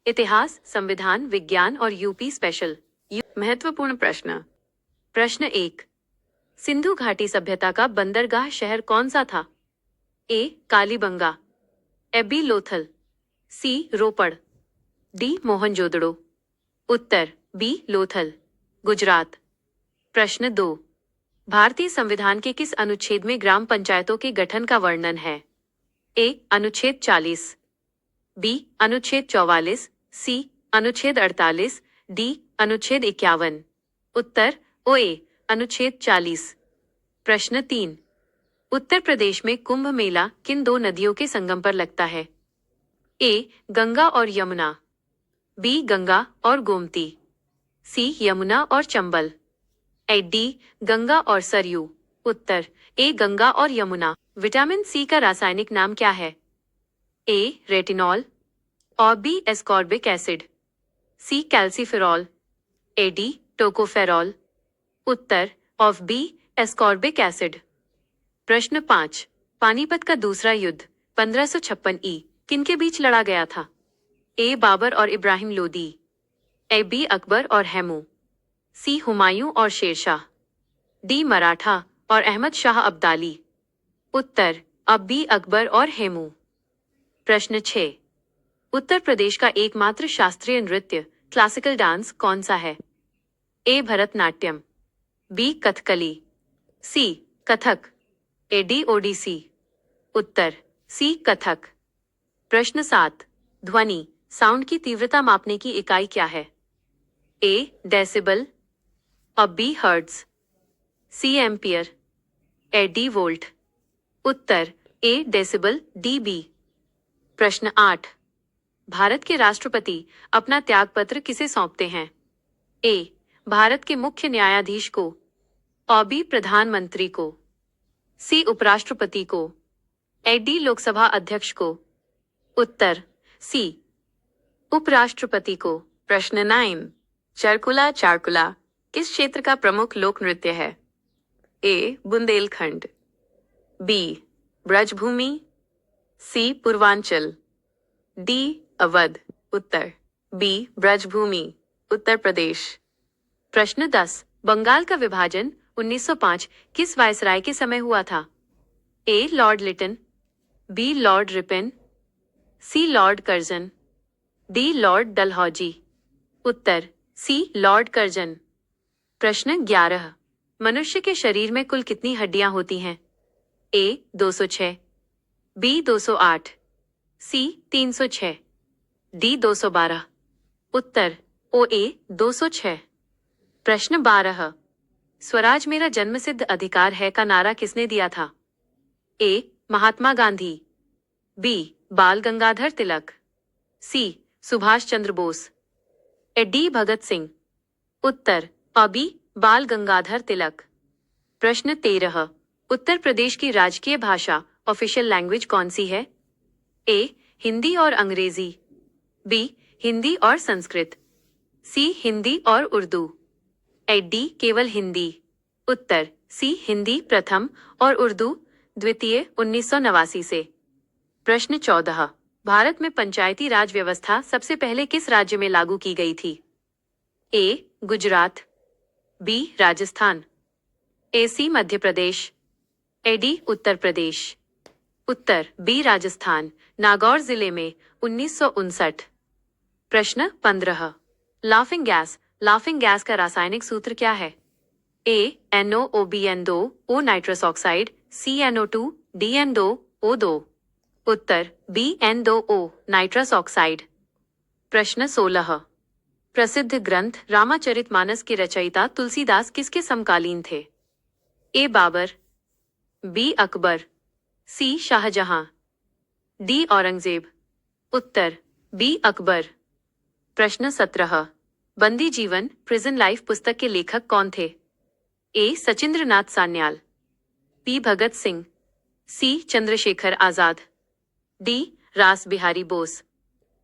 इतिहास, संविधान, विज्ञान और यूपी स्पेशल। महत्वपूर्ण प्रश्न। प्रश्न 1। सिंधु घाटी सभ्यता का बंदरगाह शहर कौन सा था? ए. कालीबंगा, बी. लोथल, सी. रोपड़, डी. मोहनजोदड़ो। उत्तर बी. लोथल, गुजरात। प्रश्न 2। भारतीय संविधान के किस अनुच्छेद में ग्राम पंचायतों के गठन का वर्णन है? ए. अनुच्छेद 40, बी. अनुच्छेद 44, सी. अनुच्छेद 48, डी. अनुच्छेद 51। उत्तर ओ. ए. अनुच्छेद 40। प्रश्न 3। उत्तर प्रदेश में कुंभ मेला किन दो नदियों के संगम पर लगता है? ए. गंगा और यमुना, बी. गंगा और गोमती, सी. यमुना और चंबल, डी. गंगा और सरयू। उत्तर ए. गंगा और यमुना। विटामिन सी का रासायनिक नाम क्या है? ए. रेटिनॉल, और B. Ascorbic acid, C. Calciferol, D. Tocopherol. उत्तर ऑफ बी. Ascorbic acid. प्रश्न 5। पानीपत का दूसरा युद्ध 1556 ई किनके बीच लड़ा गया था? ए. बाबर और इब्राहिम लोदी, बी. अकबर और हैमू, सी. हुमायूं और शेरशाह, डी. मराठा और अहमद शाह अब्दाली। उत्तर अब बी. अकबर और हेमू। प्रश्न 6। उत्तर प्रदेश का एकमात्र शास्त्रीय नृत्य क्लासिकल डांस कौन सा है? ए. भरतनाट्यम, बी. कथकली, सी. कथक, डी. ओडिसी। उत्तर सी. कथक। प्रश्न 7। ध्वनि साउंड की तीव्रता मापने की इकाई क्या है? ए. डेसिबल, और B. Hertz, C. Ampere, D. Volt. उत्तर ए. Decibel, D. बी। प्रश्न 8। भारत के राष्ट्रपति अपना त्यागपत्र किसे सौंपते हैं? ए. भारत के मुख्य न्यायाधीश को, और बी. प्रधानमंत्री को, सी. उपराष्ट्रपति को, डी. लोकसभा अध्यक्ष को। उत्तर सी. उपराष्ट्रपति को। प्रश्न 9। चरकुला चारकुला किस क्षेत्र का प्रमुख लोक नृत्य है? ए. बुंदेलखंड, बी. ब्रजभूमि, सी. पूर्वांचल, डी. अवध। उत्तर बी. ब्रजभूमि, उत्तर प्रदेश। प्रश्न 10। बंगाल का विभाजन 1905 किस वायसराय के समय हुआ था? A. Lord Lytton, B. Lord Ripon, C. Lord Curzon, D. Lord Dalhousie. उत्तर सी. Lord Curzon. प्रश्न 11। मनुष्य के शरीर में कुल कितनी हड्डियां होती हैं? ए. 206, बी. 208, सी. 306, डी. 212। उत्तर ओ. ए. 206। प्रश्न 12। स्वराज मेरा जन्मसिद्ध अधिकार है का नारा किसने दिया था? ए. महात्मा गांधी, बी. बाल गंगाधर तिलक, सी. सुभाष चंद्र बोस, डी. भगत सिंह। उत्तर बी. बाल गंगाधर तिलक। प्रश्न 13। उत्तर प्रदेश की राजकीय भाषा ऑफिशियल लैंग्वेज कौन सी है? ए. हिंदी और अंग्रेजी, बी. हिंदी और संस्कृत, सी. हिंदी और उर्दू, डी. केवल हिंदी। उत्तर सी. हिंदी प्रथम और उर्दू द्वितीय 1989 से। प्रश्न 14। भारत में पंचायती राज व्यवस्था सबसे पहले किस राज्य में लागू की गई थी? ए. गुजरात, बी. राजस्थान, सी. मध्य प्रदेश, डी. उत्तर प्रदेश। उत्तर बी. राजस्थान, नागौर जिले में 1959। प्रश्न 15। लाफिंग गैस का रासायनिक सूत्र क्या है? ए. NOOBN2 O नाइट्रस ऑक्साइड, सी. NO2 DN2 O2। उत्तर बी. N2O nitrous oxide. प्रश्न 16। प्रसिद्ध ग्रंथ रामचरितमानस के रचयिता तुलसीदास किसके समकालीन थे? ए. बाबर, बी. अकबर, सी. शाहजहां, डी. औरंगजेब। उत्तर बी. अकबर। प्रश्न 17। बंदी जीवन प्रिजन लाइफ पुस्तक के लेखक कौन थे? ए. सचिंद्रनाथ सान्याल, बी. भगत सिंह, सी. चंद्रशेखर आजाद, डी. रास बिहारी बोस।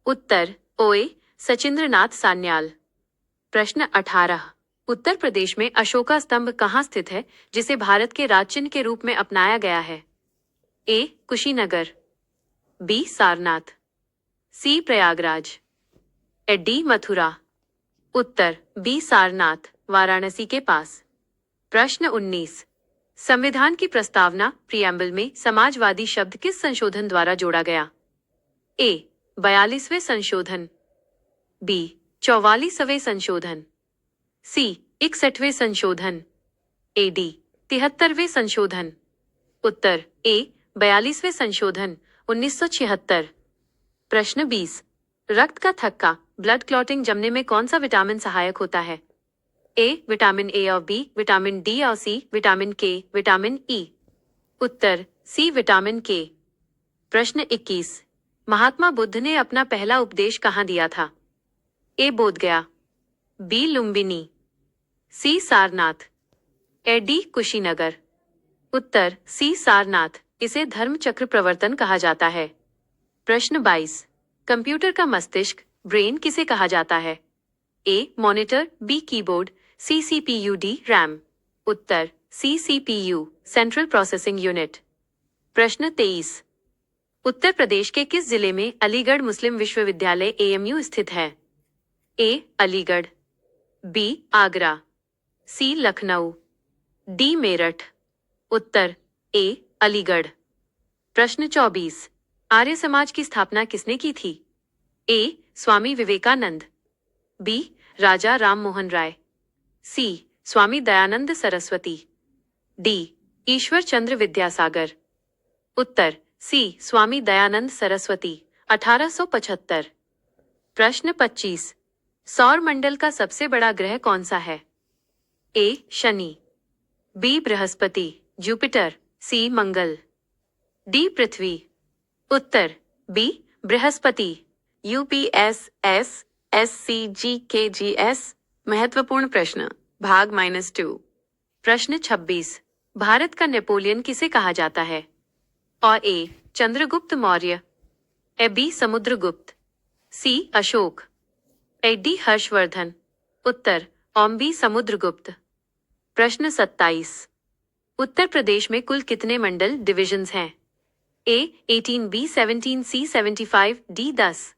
उत्तर ओ. ए. सचिंद्रनाथ सान्याल। प्रश्न 18। उत्तर प्रदेश में अशोका स्तंभ कहाँ स्थित है जिसे भारत के राजचिन्ह के रूप में अपनाया गया है? A. Kushinagar, B. Sarnath, C. Prayagraj, A D Mathura, उत्तर बी सारनाथ वाराणसी के पास। प्रश्न 19, संविधान की प्रस्तावना प्रियम्बल में समाजवादी शब्द किस संशोधन द्वारा जोड़ा गया? ए 42वें संशोधन, बी 44वें संशोधन, सी 61वें संशोधन, ए डी 73वें संशोधन। उत्तर ए 42वें संशोधन 1976। प्रश्न 20, रक्त का थक्का ब्लड क्लॉटिंग जमने में कौन सा विटामिन सहायक होता है? ए विटामिन ए और बी, विटामिन डी और सी, विटामिन के, विटामिन ई। उत्तर सी विटामिन के। प्रश्न 21, महात्मा बुद्ध ने अपना पहला उपदेश कहाँ दिया था? A Bodhgaya, B Lumbini, C Sarnath, A D Kushinagar. उत्तर सी सारनाथ। इसे धर्म चक्र प्रवर्तन कहा जाता है। प्रश्न 22, कंप्यूटर का मस्तिष्क ब्रेन किसे कहा जाता है? A monitor, B keyboard, C CPU, D RAM. उत्तर C CPU central processing unit. प्रश्न 23, उत्तर प्रदेश के किस जिले में अलीगढ़ मुस्लिम विश्वविद्यालय एएमयू स्थित है? ए अलीगढ़, बी आगरा, सी लखनऊ, डी मेरठ। उत्तर ए अलीगढ़। प्रश्न 24, आर्य समाज की स्थापना किसने की थी? ए स्वामी विवेकानंद, बी राजा राम मोहन राय, सी स्वामी दयानंद सरस्वती, डी ईश्वर चंद्र विद्यासागर। उत्तर सी स्वामी दयानंद सरस्वती 1875। प्रश्न 25, सौर मंडल का सबसे बड़ा ग्रह कौन सा है? ए शनि, बी बृहस्पति, जुपिटर, सी मंगल, डी पृथ्वी। उत्तर बी बृहस्पति। UPSS-SCGKGS महत्वपूर्ण प्रश्न भाग -2। प्रश्न 26, भारत का नेपोलियन किसे कहा जाता है? और A Chandragupta Maurya, A B Samudragupta, C Ashoka, A D Harshavardhan. उत्तर ओम बी समुद्रगुप्त। प्रश्न 27, उत्तर प्रदेश में कुल कितने मंडल डिविजन्स हैं? ए 18, बी 17, सी 75, डी 10।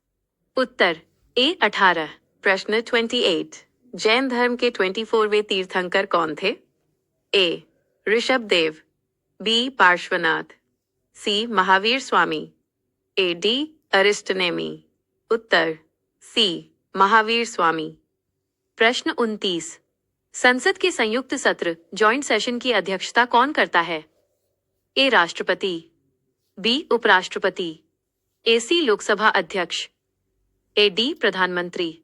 उत्तर ए 18। प्रश्न 28, जैन धर्म के 24वें तीर्थंकर कौन थे? A Rishabhdev, B Parshvanath, C Mahavir Swami, A D Aristanemi. उत्तर सी महावीर स्वामी। प्रश्न 29, संसद के संयुक्त सत्र जॉइंट सेशन की अध्यक्षता कौन करता है? ए राष्ट्रपति, बी उपराष्ट्रपति, ए सी लोकसभा अध्यक्ष, ए डी प्रधानमंत्री।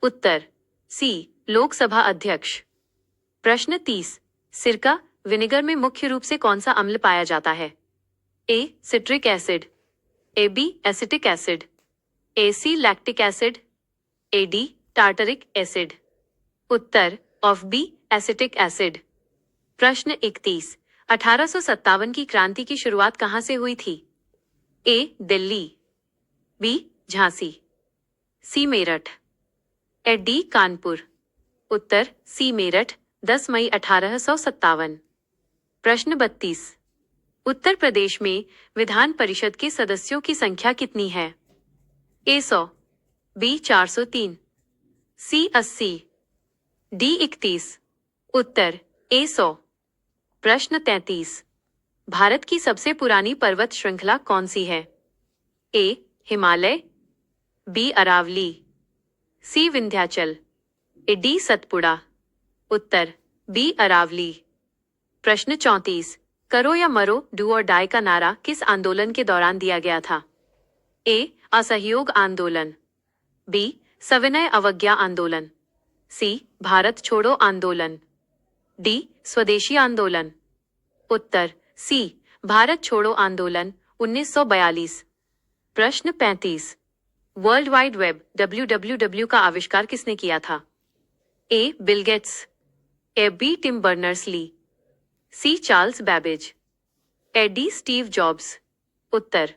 उत्तर सी लोकसभा अध्यक्ष। प्रश्न 30, सिरका विनेगर में मुख्य रूप से कौन सा अम्ल पाया जाता है? A citric acid, A B acetic acid, A C lactic acid, A D tartaric acid. उत्तर ऑफ बी एसिटिक एसिड। प्रश्न 31, 1857 की क्रांति की शुरुआत कहां से हुई थी? A Delhi, B Jhansi, C Meerut, A D Kanpur. उत्तर सी मेरठ 10 मई 1857। प्रश्न 32, उत्तर प्रदेश में विधान परिषद के सदस्यों की संख्या कितनी है? ए 100, बी 403, सी 80, डी 31। उत्तर ए 100। प्रश्न 33, भारत की सबसे पुरानी पर्वत श्रृंखला कौन सी है? A Himalaya, B Aravalli, C Vindhyachal, A D Satpura. उत्तर बी अरावली। प्रश्न 34, करो या मरो डू और डाई का नारा किस आंदोलन के दौरान दिया गया था? ए असहयोग आंदोलन, बी सविनय अवज्ञा आंदोलन, सी भारत छोड़ो आंदोलन, डी स्वदेशी आंदोलन। उत्तर सी भारत छोड़ो आंदोलन 1942। प्रश्न 35, वर्ल्ड वाइड वेब WWW का आविष्कार किसने किया था? A Bill Gates, A B Tim Berners-Lee, C Charles Babbage, A D Steve Jobs. उत्तर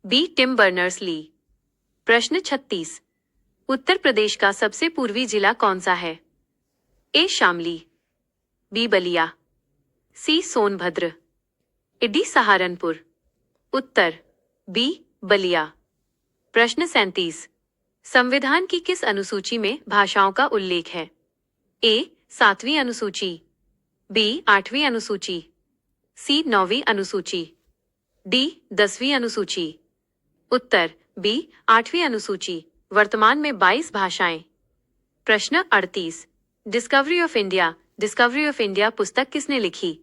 बी टिम बर्नर्स-ली। प्रश्न 36, उत्तर प्रदेश का सबसे पूर्वी जिला कौन सा है? A Shamli, B Ballia, C Sonbhadra, A D Saharanpur. उत्तर बी बलिया। प्रश्न 37, संविधान की किस अनुसूची में भाषाओं का उल्लेख है? ए 7वीं अनुसूची, बी 8वीं अनुसूची, सी 9वीं अनुसूची, डी 10वीं अनुसूची। उत्तर बी 8वीं अनुसूची। वर्तमान में 22 भाषाएं। प्रश्न 38। Discovery of India, discovery of India पुस्तक किसने लिखी?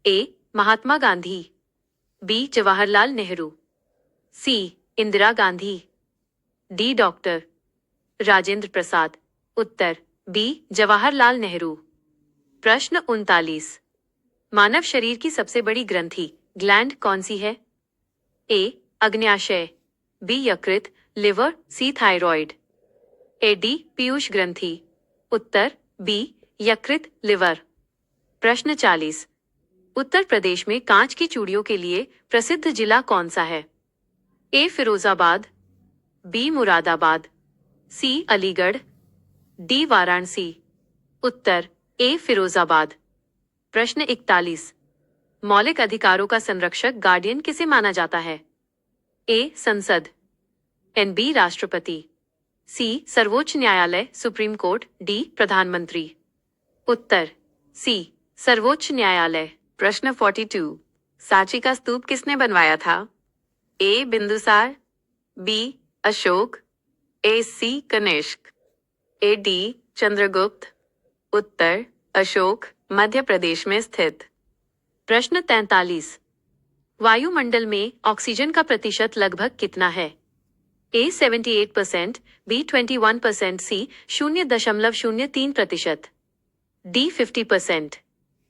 ए महात्मा गांधी, बी जवाहरलाल नेहरू, सी इंदिरा गांधी, डी डॉक्टर राजेंद्र प्रसाद। उत्तर बी जवाहरलाल नेहरू। प्रश्न 39। मानव शरीर की सबसे बड़ी ग्रंथि ग्लैंड कौन सी है? ए अग्न्याशय, बी यकृत, लिवर, सी थायराइड, ए डी पीयूष ग्रंथि। उत्तर बी यकृत, लिवर। प्रश्न 40। उत्तर प्रदेश में कांच की चूड़ियों के लिए प्रसिद्ध जिला कौन सा है? ए फिरोजाबाद, बी मुरादाबाद, सी अलीगढ़, डी वाराणसी। उत्तर ए फिरोजाबाद। प्रश्न 41। मौलिक अधिकारों का संरक्षक गार्डियन किसे माना जाता है? ए संसद, एन बी राष्ट्रपति, सी सर्वोच्च न्यायालय सुप्रीम कोर्ट, डी प्रधानमंत्री। उत्तर सी सर्वोच्च न्यायालय। प्रश्न 42। सांची का स्तूप किसने बनवाया था? A Bindusara, B Ashoka, A C Kanishka, A D Chandragupta. उत्तर अशोक, मध्य प्रदेश में स्थित। प्रश्न 43। वायुमंडल में ऑक्सीजन का प्रतिशत लगभग कितना है? ए 78%, बी 21%, सी 0.03%, डी 50%।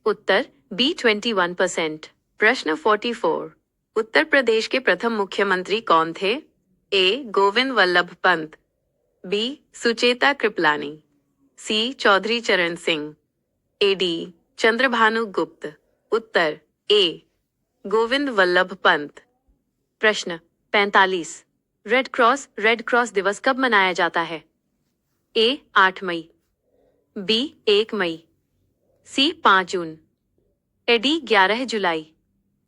उत्तर बी 21%। प्रश्न 44। उत्तर प्रदेश के प्रथम मुख्यमंत्री कौन थे? ए गोविंद वल्लभ पंत, बी सुचेता कृपलानी, सी चौधरी चरण सिंह, ए डी चंद्रभानु गुप्त। उत्तर ए गोविंद वल्लभ पंत। प्रश्न 45। रेड क्रॉस दिवस कब मनाया जाता है? ए 8 मई, बी 1 मई, सी 5 जून, ए डी 11 जुलाई।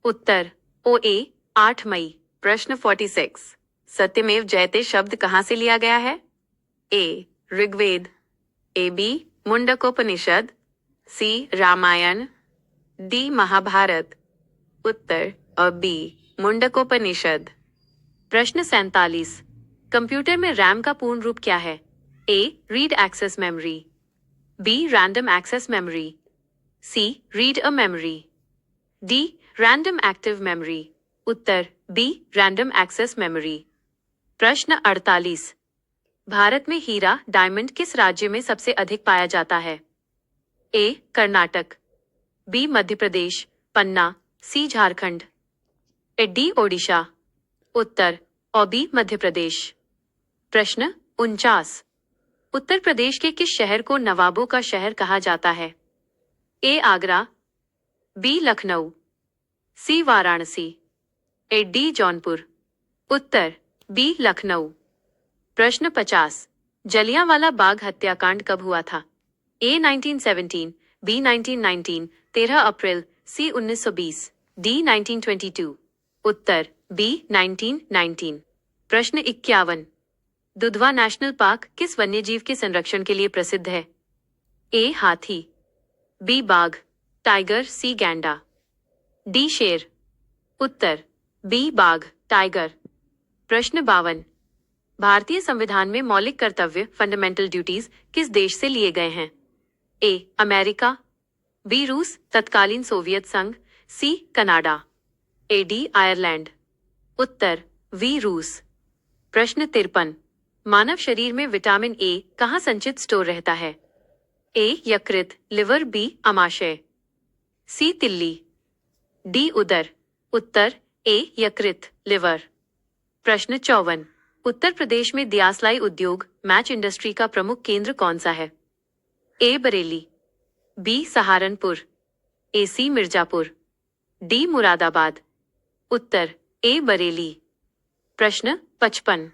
उत्तर ओ ए 8 मई। प्रश्न 46। सत्यमेव जयते शब्द कहाँ से लिया गया है? A Rigveda, A B Mundakopanishad, C Ramayana, D Mahabharata. उत्तर और बी मुंडकोपनिषद। प्रश्न 47। कंप्यूटर में रैम का पूर्ण रूप क्या है? A read access memory, B random access memory, C read a memory, D random active memory. उत्तर बी रैंडम एक्सेस मेमोरी। प्रश्न 48। भारत में हीरा डायमंड किस राज्य में सबसे अधिक पाया जाता है? A Karnataka, B Madhya Pradesh, Panna, C Jharkhand, A D Odisha. उत्तर और बी मध्य प्रदेश। प्रश्न 49। उत्तर प्रदेश के किस शहर को नवाबों का शहर कहा जाता है? A Agra, B Lucknow, C Varanasi, A D Jaunpur. उत्तर बी लखनऊ। प्रश्न 50। जलियांवाला बाग हत्याकांड कब हुआ था? A 1917, B 1919, 13 April, C 1920, D 1922। उत्तर बी 1919। प्रश्न 51। दुधवा नेशनल पार्क किस वन्यजीव के संरक्षण के लिए प्रसिद्ध है? ए हाथी, बी बाघ, टाइगर, सी गैंडा, डी शेर। उत्तर बी बाघ, टाइगर। प्रश्न 52। भारतीय संविधान में मौलिक कर्तव्य फंडामेंटल ड्यूटीज किस देश से लिए गए हैं? ए अमेरिका, बी रूस, तत्कालीन सोवियत संघ, सी कनाडा, ए डी आयरलैंड। उत्तर वी रूस। प्रश्न 53। मानव शरीर में विटामिन ए कहाँ संचित स्टोर रहता है? ए यकृत, लिवर, बी अमाशय, सी तिल्ली, डी उदर। उत्तर ए यकृत, लिवर। प्रश्न 54। उत्तर प्रदेश में दियासलाई उद्योग मैच इंडस्ट्री का प्रमुख केंद्र कौन सा है? ए बरेली, बी सहारनपुर, ए सी मिर्जापुर, डी मुरादाबाद। उत्तर ए बरेली। प्रश्न 55।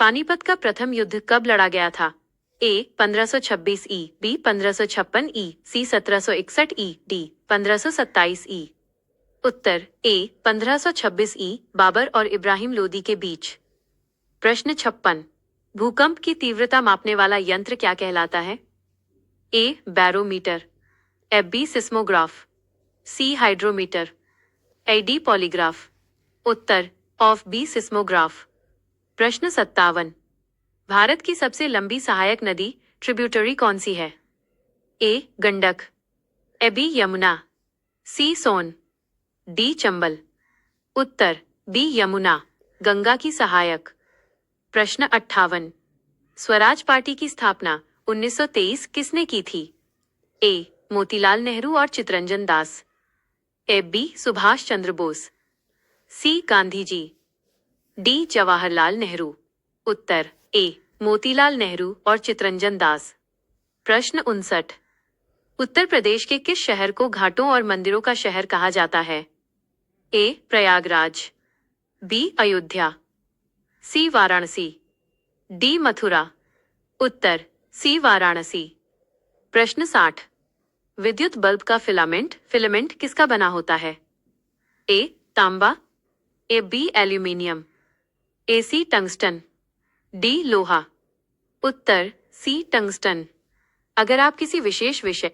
पानीपत का प्रथम युद्ध कब लड़ा गया था? ए 1526 ई, बी 1556 ई, सी 1761 ई, डी 1527 ई। उत्तर ए 1526 ई, बाबर और इब्राहिम लोदी के बीच। प्रश्न 56। भूकंप की तीव्रता मापने वाला यंत्र क्या कहलाता है? A barometer, B seismograph, C hydrometer, D polygraph. उत्तर ऑफ बी सिस्मोग्राफ। प्रश्न 57। भारत की सबसे लंबी सहायक नदी ट्रिब्यूटरी कौन सी है? ए गंडक, बी यमुना, सी सोन, डी चंबल। उत्तर बी यमुना, गंगा की सहायक। प्रश्न 58। स्वराज पार्टी की स्थापना 1923 किसने की थी? ए मोतीलाल नेहरू और चितरंजन दास, बी सुभाष चंद्र बोस, सी गांधी जी, डी जवाहरलाल नेहरू। उत्तर ए मोतीलाल नेहरू और चितरंजन दास। प्रश्न 59। उत्तर प्रदेश के किस शहर को घाटों और मंदिरों का शहर कहा जाता है? ए प्रयागराज, बी अयोध्या, सी वाराणसी, डी मथुरा। उत्तर सी वाराणसी। प्रश्न 60। विद्युत बल्ब का फिलामेंट किसका बना होता है? ए तांबा, बी एल्यूमिनियम, सी टंगस्टन, डी लोहा। उत्तर सी टंगस्टन। अगर आप किसी विशेष विषय